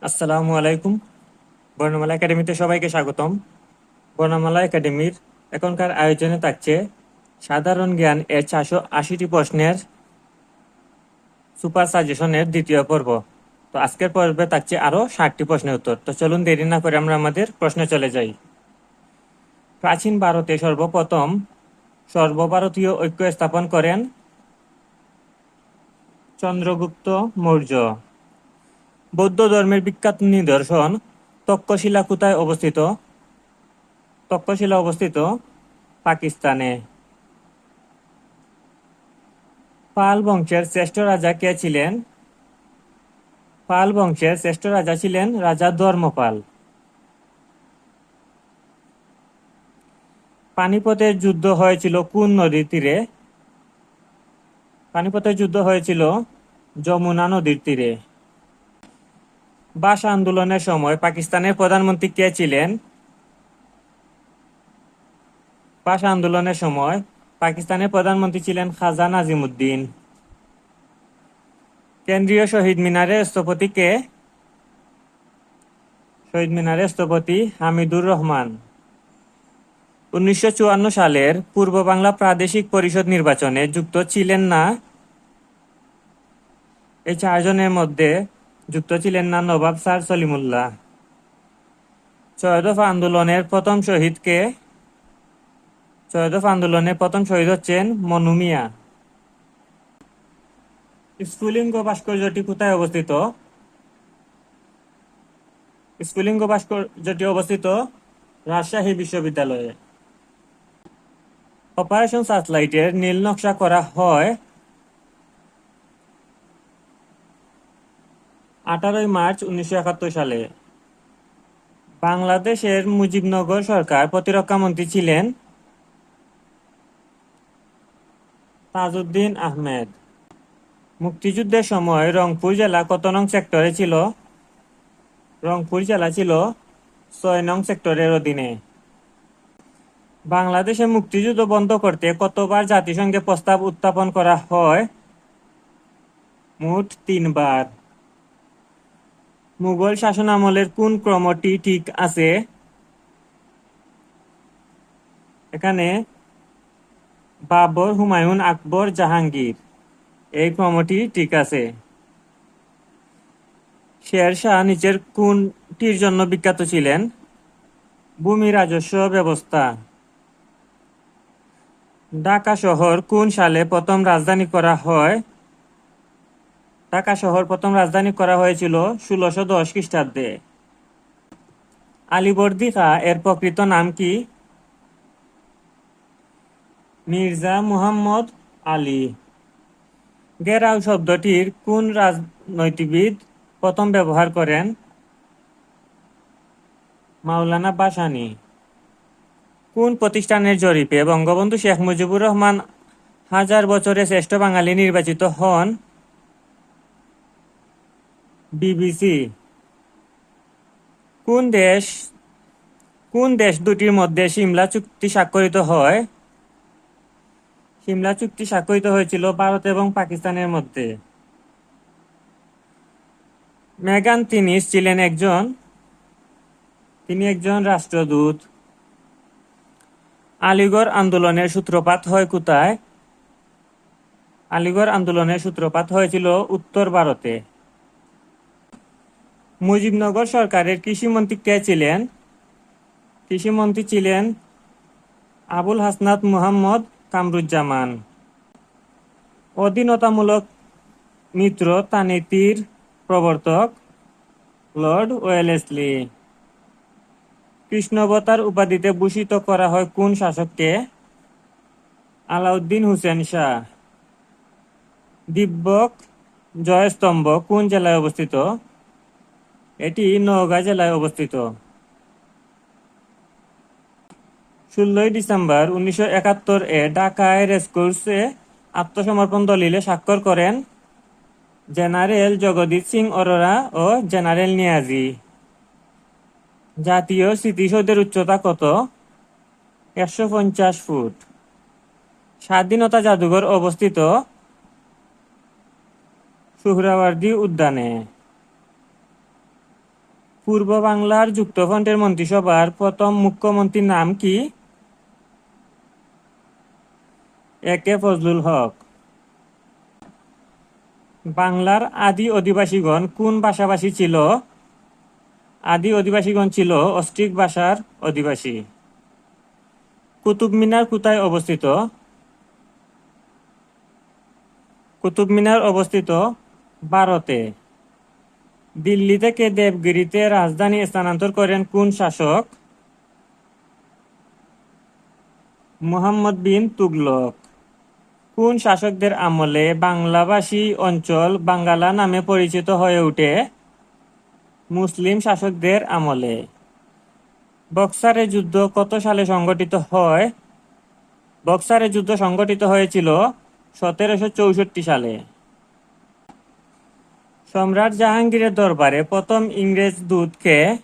আসসালামু আলাইকুম। বর্ণমালা একাডেমিতে সবাইকে স্বাগতম। বর্ণমালা একাডেমির এখনকার আয়োজনে থাকছে সাধারণ জ্ঞান এর 480টি প্রশ্নের সুপার সাজেশনের দ্বিতীয় পর্ব। তো আজকের পর্বে থাকছে আরো 60টি প্রশ্নের উত্তর। তো চলুন দেরি না করে আমরা আমাদের প্রশ্নে চলে যাই। প্রাচীন ভারতে সর্বপ্রথম সর্বভারতীয় ঐক্য স্থাপন করেন চন্দ্রগুপ্ত মৌর্য। বৌদ্ধ ধর্মের বিখ্যাত নিদর্শন তক্ষশিলা কোথায় অবস্থিত? তক্ষশিলা অবস্থিত পাকিস্তানে। পাল বংশের শ্রেষ্ঠ রাজা কে ছিলেন? পাল বংশের শ্রেষ্ঠ রাজা ছিলেন রাজা ধর্মপাল। পানিপথের যুদ্ধ হয়েছিল কোন নদীর তীরে? পানিপথের যুদ্ধ হয়েছিল যমুনা নদীর তীরে। ভাষা আন্দোলনের সময় পাকিস্তানের প্রধানমন্ত্রী কে ছিলেন? ভাষা আন্দোলনের সময় পাকিস্তানের প্রধানমন্ত্রী ছিলেন খাজা নাজিমুদ্দিন। কেন্দ্রীয় শহীদ মিনারের স্থপতি কে? শহীদ মিনারের স্থপতি হামিদুর রহমান। 1954 সালের পূর্ব বাংলা প্রাদেশিক পরিষদ নির্বাচনে যুক্ত ছিলেন না? এই চারজনের মধ্যে যুক্ত ছিলেন না নবাব স্যার সলিমুল্লাহ। 6 দফা আন্দোলনের প্রথম শহীদ কে? 6 দফা আন্দোলনের প্রথম শহীদ হচ্ছেন মনু মিয়া। স্ফুলিঙ্গ ভাস্কর্যটি কোথায় অবস্থিত? স্ফুলিঙ্গ ভাস্কর্যটি অবস্থিত রাজশাহী বিশ্ববিদ্যালয়ে। অপারেশন সার্চলাইটের নীল নকশা করা হয় 18 মার্চ 1971 সালে। বাংলাদেশের মুজিবনগর সরকার প্রতিরক্ষা মন্ত্রী ছিলেন তাজউদ্দিন আহমেদ। মুক্তিযুদ্ধের সময় রংপুর জেলা কত নং সেক্টরে ছিল? রংপুর জেলা ছিল 6 নং সেক্টরের অধীনে। বাংলাদেশে মুক্তিযুদ্ধ বন্ধ করতে কতবার জাতিসংঘে প্রস্তাব উত্থাপন করা হয়? মোট 3 বার। মুঘল শাসনামলের কোন ক্রমটি ঠিক আছে? এখানে বাবর, হুমায়ুন, আকবর, জাহাঙ্গীর, এই ক্রমটি ঠিক আছে। শের শাহ নিচের কোনটির জন্য বিখ্যাত ছিলেন? ভূমি রাজস্ব ব্যবস্থা। ঢাকা শহর কোন সালে প্রথম রাজধানী করা হয়? ঢাকা শহর প্রথম রাজধানী করা হয়েছিল 1610 খ্রিস্টাব্দে। আলীবর্দী খাঁ এর প্রকৃত নাম কি? মির্জা মুহাম্মদ আলী। ঘেরাও শব্দটির কোন রাজনীতিবিদ প্রথম ব্যবহার করেন? মাওলানা ভাসানী। কোন প্রতিষ্ঠানের জরিপে বঙ্গবন্ধু শেখ মুজিবুর রহমান 1000 বছরে শ্রেষ্ঠ বাঙালি নির্বাচিত হন? বিবিসি। কোন দেশ দুটির মধ্যে সিমলা চুক্তি স্বাক্ষরিত হয়? সিমলা চুক্তি স্বাক্ষরিত হয়েছিল ভারত এবং পাকিস্তানের মধ্যে। মেগান তিনিস ছিলেন তিনি একজন রাষ্ট্রদূত। আলিগড় আন্দোলনের সূত্রপাত হয় কোথায়? আলিগড় আন্দোলনের সূত্রপাত হয়েছিল উত্তর ভারতে। মুজিবনগর সরকারের কৃষিমন্ত্রী কে ছিলেন? কৃষিমন্ত্রী ছিলেন আবুল হাসনাত মুহাম্মদ কামরুজ্জামান। অধীনতামূলক মিত্রতা নীতির প্রবর্তক লর্ড ওয়েলেসলি। কৃষ্ণাবতার উপাধিতে ভূষিত করা হয় কোন শাসককে? আলাউদ্দিন হোসেন শাহ। দিব্যক জয়স্তম্ভ কোন জেলায় অবস্থিত? এটি নওগাঁ জেলায় অবস্থিত। 16 ডিসেম্বর 1971 এ ঢাকায় রেসকোর্সে আত্মসমর্পণ দলিলে স্বাক্ষর করেন জেনারেল জগদীশ সিং অরোরা ও জেনারেল নিয়াজি। জাতীয় স্মৃতিসৌধের উচ্চতা কত? 150 ফুট। স্বাধীনতা জাদুঘর অবস্থিত সোহরাওয়ার্দী উদ্যানে। পূর্ব বাংলার যুক্তফ্রন্টের মন্ত্রিসভার প্রথম মুখ্যমন্ত্রীর নাম কি? এ.কে ফজলুল হক। বাংলার আদি অধিবাসীগণ কোন ভাষাভাষী ছিল? আদি অধিবাসীগণ ছিল অস্ট্রিক ভাষার অধিবাসী। কুতুব মিনার কোথায় অবস্থিত? কুতুব মিনার অবস্থিত ভারতে। দিল্লি থেকে দেবগিরিতে রাজধানী স্থানান্তর করেন কোন শাসক? মুহাম্মদ বিন তুগলক। কোন শাসকদের আমলে বাংলাভাষী অঞ্চল বাঙ্গালা নামে পরিচিত হয়ে ওঠে? মুসলিম শাসকদের আমলে। বক্সারের যুদ্ধ কত সালে সংঘটিত হয়? বক্সারের যুদ্ধ সংঘটিত হয়েছিল 1764 সালে। সম্রাট জাহাঙ্গীরের দরবারে প্রথম ইংরেজ দূত কে?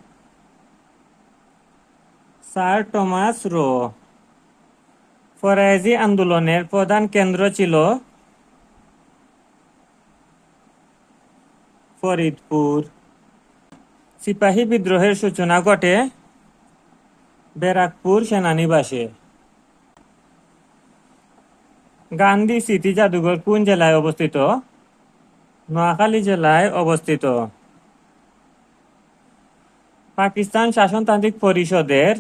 Sir Thomas Roe. ফরায়েজি আন্দোলনের প্রধান কেন্দ্র ছিল ফরিদপুর। সিপাহী বিদ্রোহের সূচনা ঘটে ব্যারাকপুর সেনানিবাসে। গান্ধী স্মৃতি জাদুঘর কোন জেলায় অবস্থিত? নোয়াখালী জেলায় অবস্থিত। পাকিস্তান শাসনতান্ত্রিক পরিষদের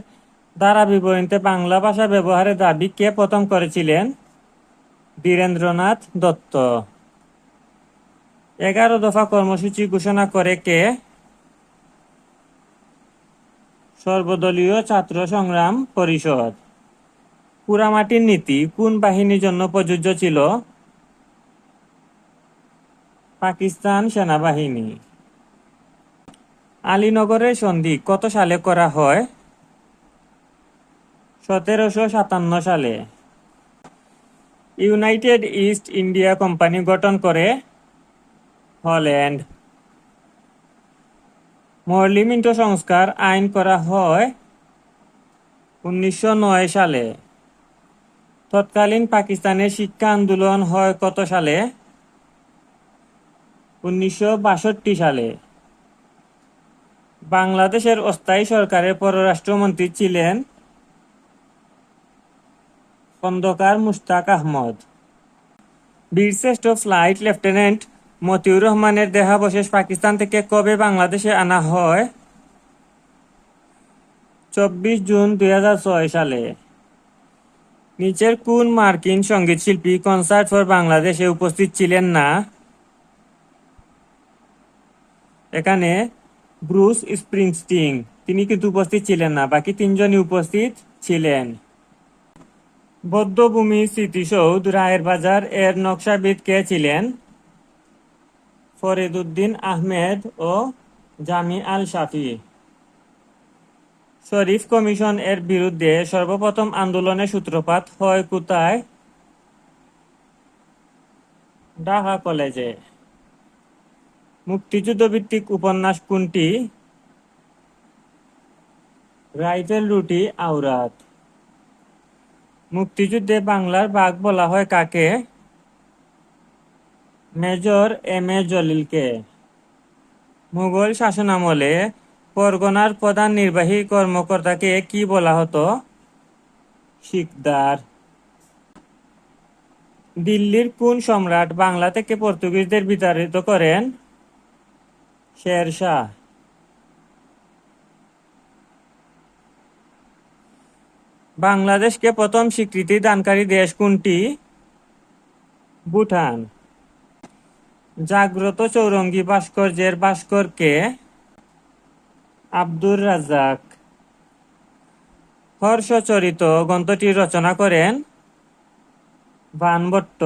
ধারা বিবরণীতে বাংলা ভাষা ব্যবহারের দাবি কে প্রথম করেছিলেন? বীরেন্দ্রনাথ দত্ত। 11 দফা কর্মসূচি ঘোষণা করে কে? সর্বদলীয় ছাত্র সংগ্রাম পরিষদ। পোড়ামাটির নীতি কোন বাহিনীর জন্য প্রযোজ্য ছিল? পাকিস্তান সেনাবাহিনী। আলীনগরের সন্ধি কত সালে করা হয়? 1757 সালে। ইউনাইটেড ইস্ট ইন্ডিয়া কোম্পানি গঠন করে হল্যান্ড। মরলি মিন্টো সংস্কার আইন করা হয় 1909 সালে। তৎকালীন পাকিস্তানের শিক্ষা আন্দোলন হয় কত সালে? 1962 সালে। বাংলাদেশের অস্থায়ী সরকারের পররাষ্ট্রমন্ত্রী ছিলেন খন্দকার মুশতাক আহমদ। বীরশ্রেষ্ঠ ফ্লাইট লেফটেন্যান্ট মতিউর রহমানের দেহাবশেষ পাকিস্তান থেকে কবে বাংলাদেশে আনা হয়? 24 জুন 2006 সালে। নিচের কোন মার্কিন সঙ্গীতশিল্পী কনসার্ট ফর বাংলাদেশে উপস্থিত ছিলেন না? এখানে ব্রুস স্প্রিংস্টিন, তিনি কিন্তু উপস্থিত ছিলেন না, বাকি তিনজনই উপস্থিত ছিলেন। বৌদ্ধভূমি স্মৃতিসৌধ রায়ের বাজার এর নকশাবিদ কে ছিলেন? ফরিদউদ্দিন আহমেদ ও জামি আল শাফি। শরীফ কমিশন এর বিরুদ্ধে সর্বপ্রথম আন্দোলনের সূত্রপাত হয় কোথায়? ঢাকা কলেজে। মুক্তিযুদ্ধ ভিত্তিক উপন্যাস কোনটি? রাইফেল রুটি আওরাত। মুক্তিযুদ্ধে বাংলার বাঘ বলা হয় কাকে? Major M A জলিলকে। মুঘল শাসনামলে পরগনার প্রধান নির্বাহী কর্মকর্তাকে কি বলা হতো? শিকদার। দিল্লির কোন সম্রাট বাংলা থেকে পর্তুগিজদের বিতাড়িত করেন? শেরশাহ। বাংলাদেশকে প্রথম স্বীকৃতি দানকারী দেশ কোনটি? ভুটান। জাগ্রত চৌরঙ্গী ভাস্কর্যের ভাস্কর কে? আব্দুর রাজ্জাক। হর্ষচরিত গ্রন্থটি রচনা করেন বাণভট্ট।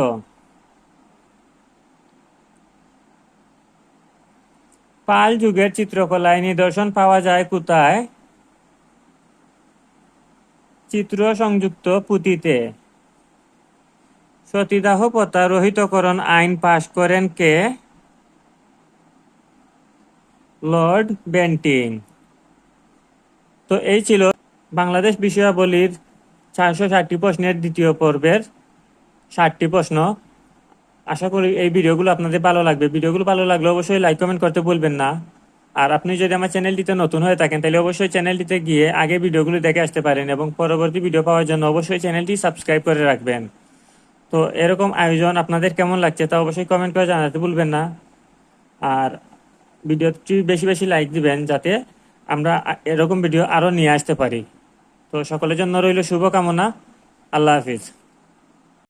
পাল যুগের চিত্রকলায় নিদর্শন পাওয়া যায় কোথায়? চিত্র সংযুক্ত পুঁথিতে। সতীদাহ প্রথা রহিতকরণ আইন পাশ করেন কে? Lord Bentinck. তো এই ছিল বাংলাদেশ বিষয়াবলীর 460টি প্রশ্নের দ্বিতীয় পর্বের 60টি প্রশ্ন। আশা করি এই ভিডিওগুলো আপনাদের ভালো লাগবে। ভিডিওগুলো ভালো লাগলে অবশ্যই লাইক কমেন্ট করতে ভুলবেন না। আর আপনি যদি আমার চ্যানেলটিতে নতুন হয়ে থাকেন তাহলে অবশ্যই চ্যানেলটিতে গিয়ে আগে ভিডিওগুলো দেখে আসতে পারেন এবং পরবর্তী ভিডিও পাওয়ার জন্য অবশ্যই চ্যানেলটি সাবস্ক্রাইব করে রাখবেন। তো এরকম আয়োজন আপনাদের কেমন লাগছে তা অবশ্যই কমেন্ট করে জানাতে ভুলবেন না। আর ভিডিওটি বেশি বেশি লাইক দিবেন যাতে আমরা এরকম ভিডিও আরও নিয়ে আসতে পারি। তো সকলের জন্য রইল শুভকামনা। আল্লাহ হাফিজ।